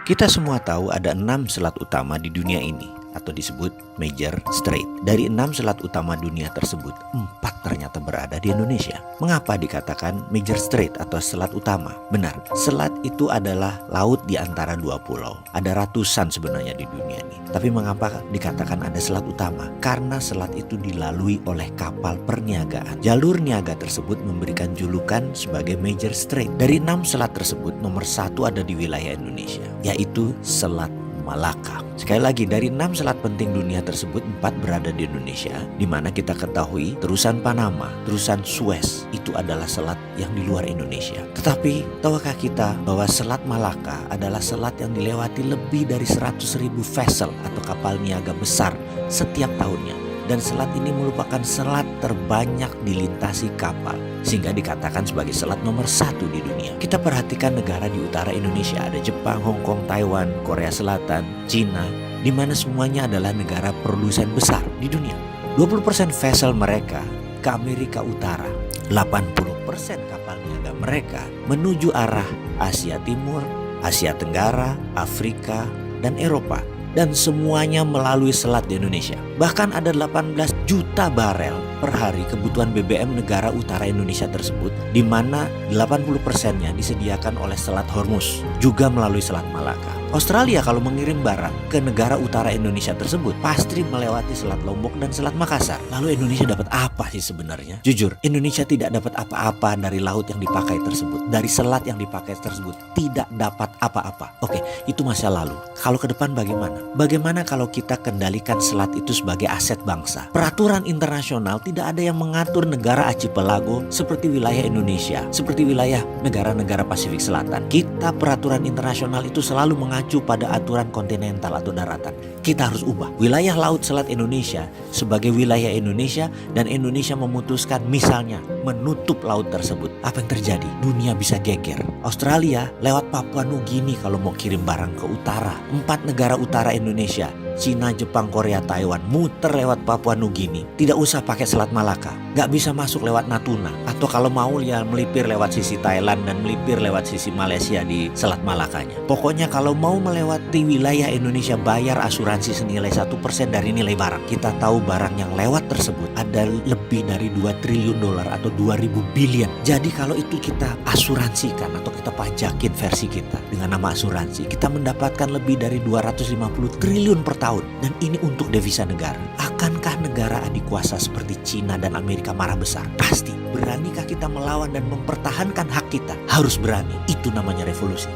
Kita semua tahu ada 6 selat utama di dunia ini, atau disebut Major Strait. Dari 6 selat utama dunia tersebut, 4 ternyata berada di Indonesia. Mengapa dikatakan Major Strait atau selat utama? Benar, selat itu adalah laut di antara 2 pulau. Ada ratusan sebenarnya di dunia ini. Tapi mengapa dikatakan ada selat utama? Karena selat itu dilalui oleh kapal perniagaan. Jalur niaga tersebut memberikan julukan sebagai Major Strait. Dari 6 selat tersebut, nomor 1 ada di wilayah Indonesia, yaitu Selat Malaka. Sekali lagi, dari 6 selat penting dunia tersebut, 4 berada di Indonesia, di mana kita ketahui terusan Panama, terusan Suez itu adalah selat yang di luar Indonesia. Tetapi tahukah kita bahwa Selat Malaka adalah selat yang dilewati lebih dari 100.000 vessel atau kapal niaga besar setiap tahunnya. Dan selat ini merupakan selat terbanyak dilintasi kapal, sehingga dikatakan sebagai selat nomor 1 di dunia. Kita perhatikan negara di utara Indonesia, ada Jepang, Hong Kong, Taiwan, Korea Selatan, Cina, di mana semuanya adalah negara produsen besar di dunia. 20% vessel mereka ke Amerika Utara, 80% kapal niaga mereka menuju arah Asia Timur, Asia Tenggara, Afrika, dan Eropa. Dan semuanya melalui selat di Indonesia. Bahkan ada 18 juta barel per hari kebutuhan BBM negara utara Indonesia tersebut, di mana 80%-nya disediakan oleh Selat Hormuz, juga melalui Selat Malaka. Australia kalau mengirim barang ke negara utara Indonesia tersebut pasti melewati Selat Lombok dan Selat Makassar. Lalu Indonesia dapat apa sih sebenarnya? Jujur, Indonesia tidak dapat apa-apa dari laut yang dipakai tersebut, dari selat yang dipakai tersebut, tidak dapat apa-apa. Oke, itu masa lalu. Kalau ke depan bagaimana? Bagaimana kalau kita kendalikan selat itu sebagai aset bangsa? Peraturan internasional tidak ada yang mengatur negara archipelago seperti wilayah Indonesia, seperti wilayah negara-negara Pasifik Selatan. Kita peraturan internasional itu selalu mengacu pada aturan kontinental atau daratan. Kita harus ubah wilayah laut selat Indonesia sebagai wilayah Indonesia, dan Indonesia memutuskan misalnya menutup laut tersebut. Apa yang terjadi? Dunia bisa geger. Australia lewat Papua Nugini kalau mau kirim barang ke utara. 4 negara utara Indonesia, Cina, Jepang, Korea, Taiwan, muter lewat Papua Nugini. Tidak usah pakai Selat Malaka. Gak bisa masuk lewat Natuna. Atau kalau mau ya melipir lewat sisi Thailand dan melipir lewat sisi Malaysia di Selat Malakanya. Pokoknya kalau mau melewati wilayah Indonesia, bayar asuransi senilai 1% dari nilai barang. Kita tahu barang yang lewat tersebut ada lebih dari 2 triliun dolar atau 2.000 billion. Jadi kalau itu kita asuransikan atau kita pajakin versi kita dengan nama asuransi, kita mendapatkan lebih dari 250 triliun per tahun. Dan ini untuk devisa negara. Akankah negara adik kuasa seperti Cina dan Amerika marah besar? Pasti. Beranikah kita melawan dan mempertahankan hak kita? Harus berani. Itu namanya revolusi.